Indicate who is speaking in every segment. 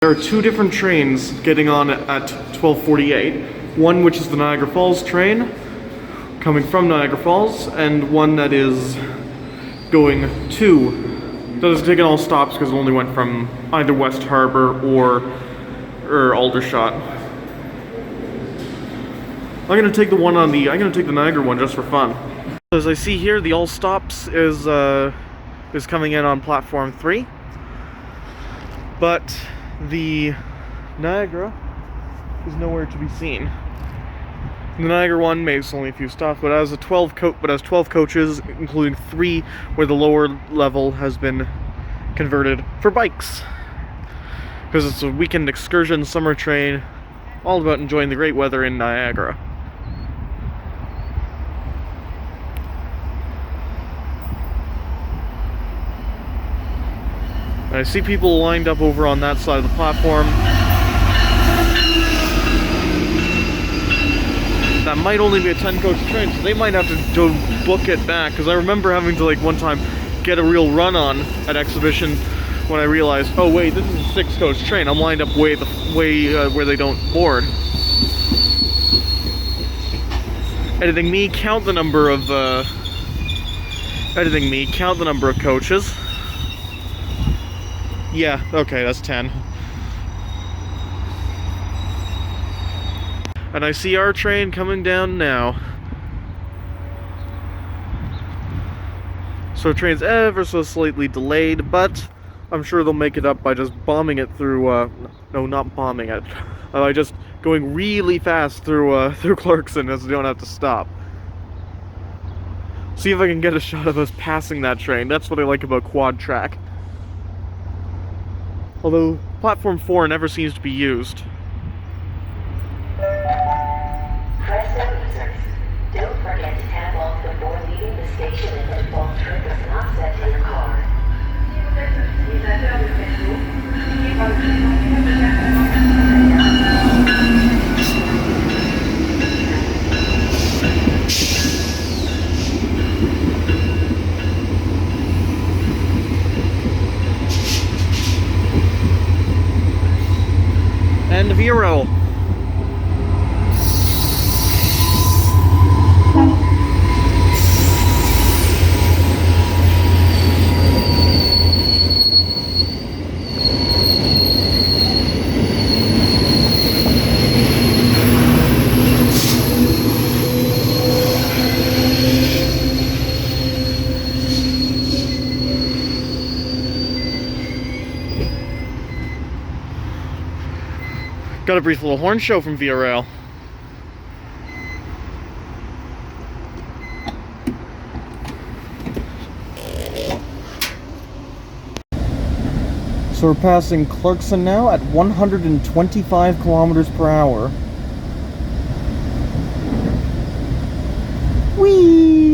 Speaker 1: There are two different trains getting on at 12:48. One which is the Niagara Falls train, coming from Niagara Falls, and one that is going to, that is taking all stops because it only went from either West Harbor or Aldershot. I'm gonna take the Niagara one just for fun. As I see here, the all stops is coming in on platform 3, but the Niagara is nowhere to be seen. The Niagara one makes only a few stops, but has 12 coaches, including 3 where the lower level has been converted for bikes. Because it's a weekend excursion summer train, all about enjoying the great weather in Niagara. I see people lined up over on that side of the platform. That might only be a 10-coach train, so they might have to book it back, because I remember having to, like, one time get a real run on at Exhibition when I realized, oh wait, this is a 6-coach train. I'm lined up way where they don't board. Editing me, count the number of coaches. Yeah, okay, that's 10. And I see our train coming down now. So train's ever so slightly delayed, but I'm sure they'll make it up by just bombing it through, no, not bombing it. By just going really fast through Clarkson, as we don't have to stop. See if I can get a shot of us passing that train. That's what I like about quad track. Although, platform 4 never seems to be used.
Speaker 2: Presto users, don't forget to tap off before leaving the station if the default trip is not set to your car.
Speaker 1: And Vero. Got a brief little horn show from Via Rail. So we're passing Clarkson now at 125 kilometers per hour. Whee!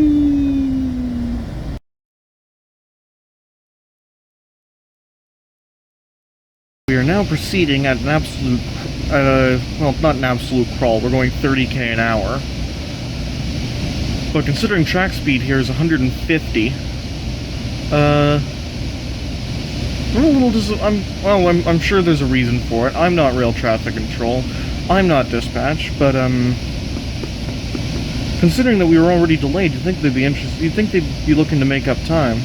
Speaker 1: We are now proceeding at an absolute, well, not an absolute crawl, we're going 30k an hour. But considering track speed here is 150, I'm sure there's a reason for it. I'm not rail traffic control, I'm not dispatch, but, considering that we were already delayed, you'd think they'd be interested, you'd think they'd be looking to make up time.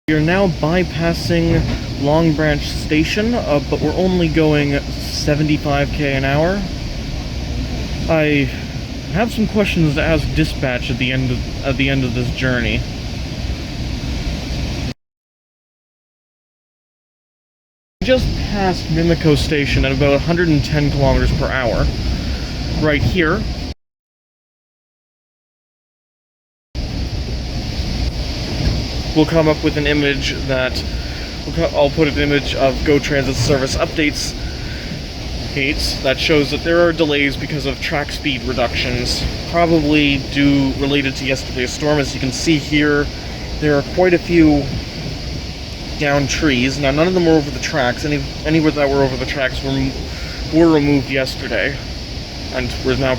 Speaker 1: We are now bypassing Long Branch Station, but we're only going 75k an hour. I have some questions to ask dispatch at the end of this journey. Just passed Mimico Station at about 110 kilometers per hour. Right here. We'll come up with an image that I'll put an image of GO Transit Service updates that shows that there are delays because of track speed reductions, probably related to yesterday's storm. As you can see here, there are quite a few down trees. Now, none of them were over the tracks. Any that were over the tracks were removed yesterday, and we're now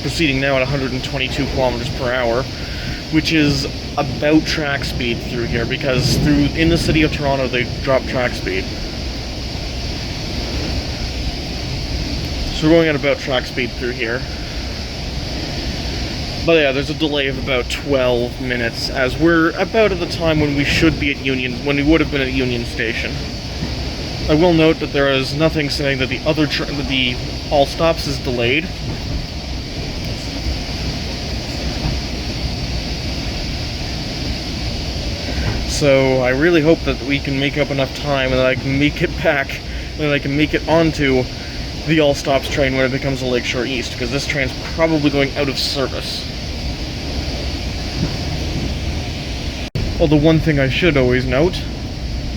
Speaker 1: proceeding now at 122 kilometers per hour. which is about track speed through here, because in the city of Toronto they drop track speed. So we're going at about track speed through here. But yeah, there's a delay of about 12 minutes, as we're about at the time when we should be at Union, when we would have been at Union Station. I will note that there is nothing saying that the all stops is delayed. So I really hope that we can make up enough time and that I can make it back, and that I can make it onto the all stops train when it becomes a Lakeshore East, because this train's probably going out of service. Well, the one thing I should always note,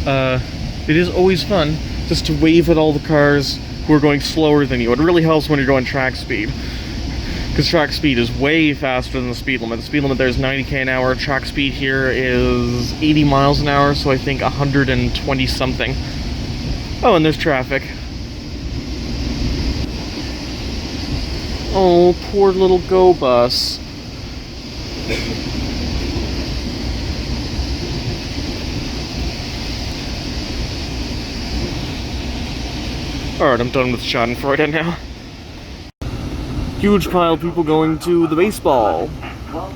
Speaker 1: it is always fun just to wave at all the cars who are going slower than you. It really helps when you're going track speed, because track speed is way faster than the speed limit. The speed limit there is 90 an hour. Track speed here is 80 miles an hour, so I think 120 something. Oh, and there's traffic. Oh, poor little GO bus. Alright, I'm done with Schadenfreude now. Huge pile of people going to the baseball.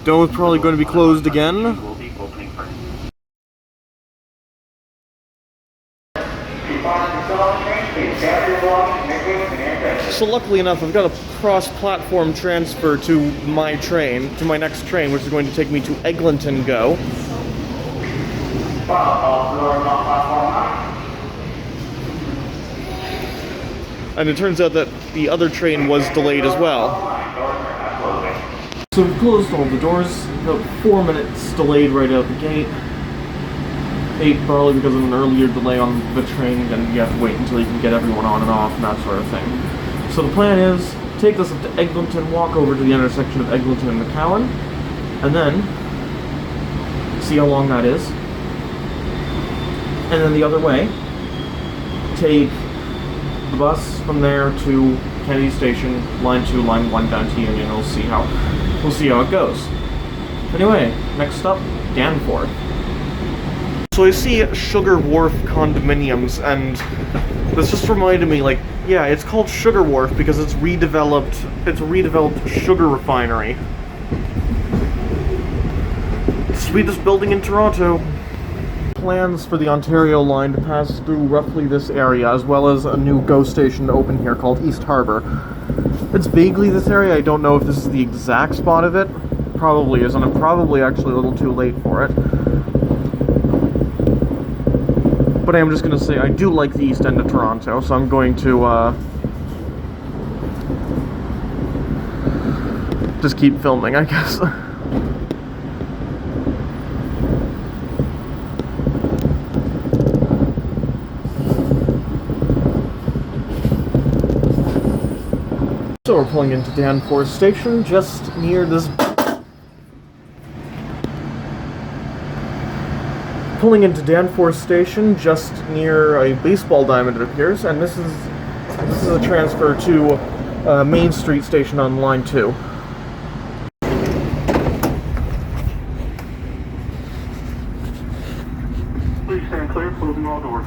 Speaker 1: GO is probably going to be closed again. So luckily enough, I've got a cross-platform transfer to my train, to my next train, which is going to take me to Eglinton GO. And it turns out that the other train was delayed as well. So we've closed all the doors, about 4 minutes delayed right out the gate. 8 probably because of an earlier delay on the train, and you have to wait until you can get everyone on and off and that sort of thing. So the plan is, take this up to Eglinton, walk over to the intersection of Eglinton and McCowan, and then see how long that is. And then the other way, take the bus from there to Kennedy Station, line 2, line 1 down to Union. We'll see how it goes. Anyway, next up, Danforth. So I see Sugar Wharf condominiums, and this just reminded me, like, yeah, it's called Sugar Wharf because it's a redeveloped sugar refinery. Sweetest building in Toronto. Plans for the Ontario line to pass through roughly this area, as well as a new GO station to open here called East Harbour. It's vaguely this area. I don't know if this is the exact spot of it. Probably is, and I'm probably actually a little too late for it. But I am just going to say I do like the east end of Toronto, so I'm going to just keep filming, I guess. So we're pulling into Danforth Station, just near this... Pulling into Danforth Station, just near a baseball diamond, it appears, and this is a transfer to Main Street Station on line 2. Please stand clear, closing all doors.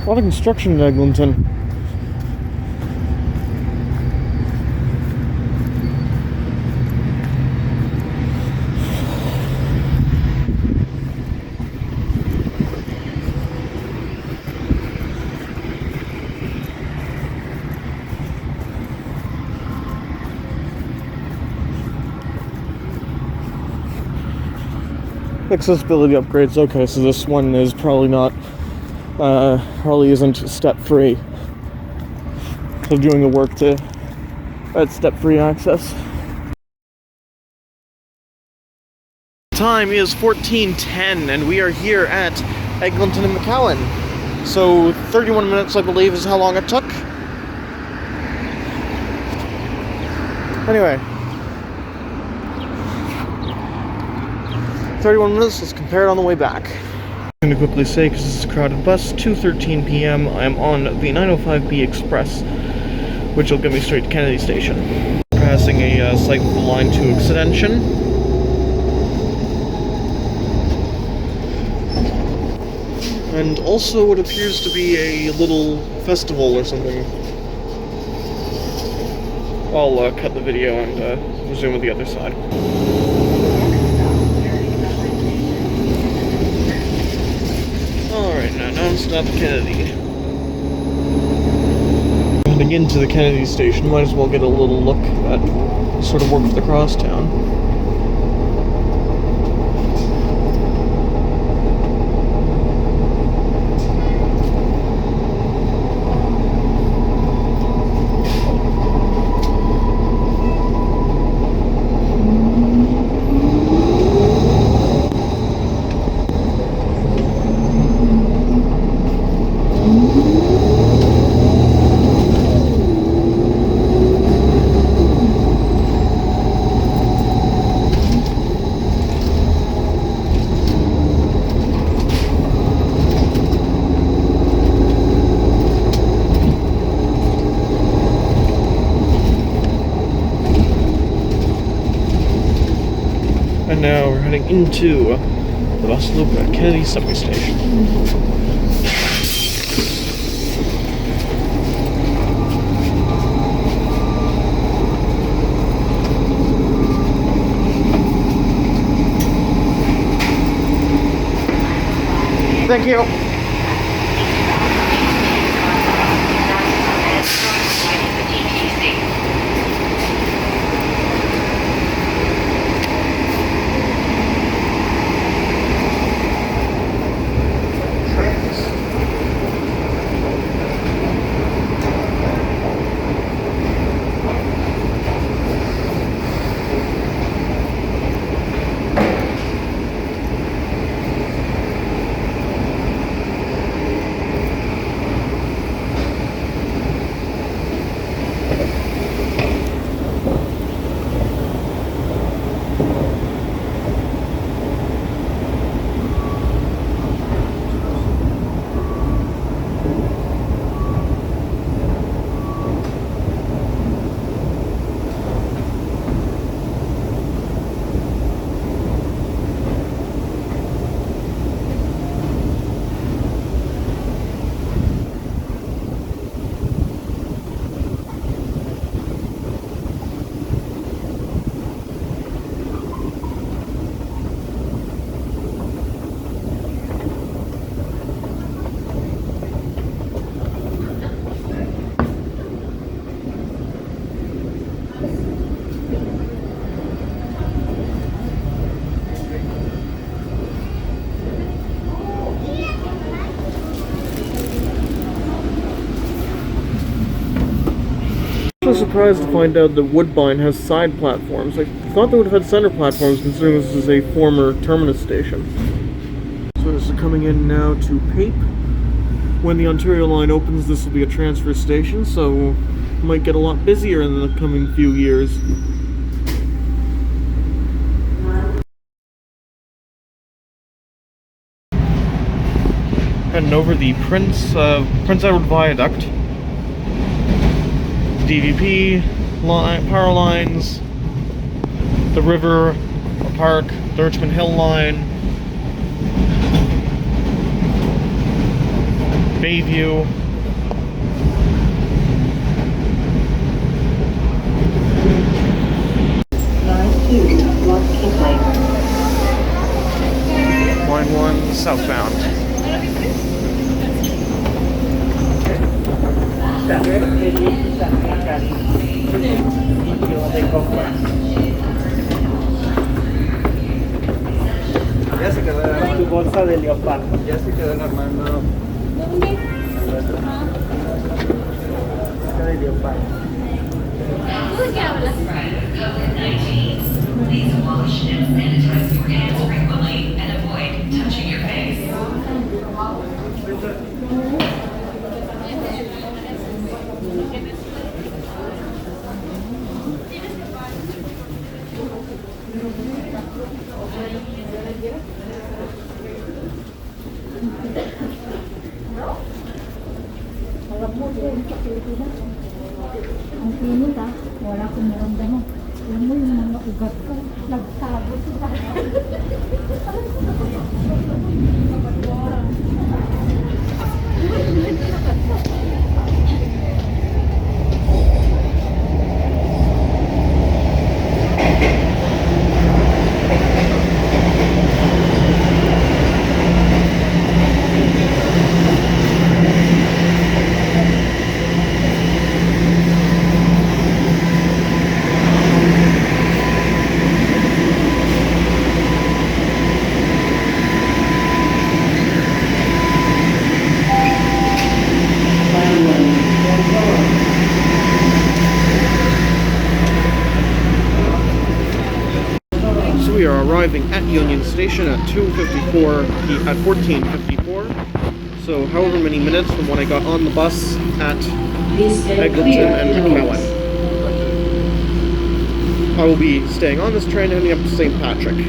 Speaker 1: A lot of construction in Eglinton. Accessibility upgrades. Okay, so this one is probably not probably isn't step-free. So doing the work to add step-free access. Time is 14:10 and we are here at Eglinton and McCowan. So 31 minutes, I believe, is how long it took. Anyway, 31 minutes, let's compare it on the way back. I'm going to quickly say, because this is a crowded bus, 2:13 p.m. I'm on the 905B Express, which will get me straight to Kennedy Station. Passing a site with the line to Extension. And also what appears to be a little festival or something. I'll cut the video and resume with the other side. Alright, now non-stop Kennedy. Heading into the Kennedy Station, might as well get a little look at sort of work with the crosstown. And now we're heading into the bus loop at Kennedy subway station. Thank you. I was surprised to find out that Woodbine has side platforms. I thought they would have had center platforms considering this is a former terminus station. So this is coming in now to Pape. When the Ontario line opens, this will be a transfer station, so it might get a lot busier in the coming few years. Heading over the Prince Edward Viaduct. DVP, power lines, the river, a park, the Richmond Hill line, Bayview, Line 1 southbound.
Speaker 3: Ya se quedó tu bolsa de leopardo. Ya se quedó Armando. COVID-19. Please wash and sanitize your hands frequently and avoid touching your face.
Speaker 4: Ang pinit wala akong naramdaman. Alam mo yung mga ugat ko, nagtago sila.
Speaker 1: So we are arriving at Union Station at 14:54. So however many minutes from when I got on the bus at Eglinton and McCowan. I will be staying on this train heading up to St. Patrick.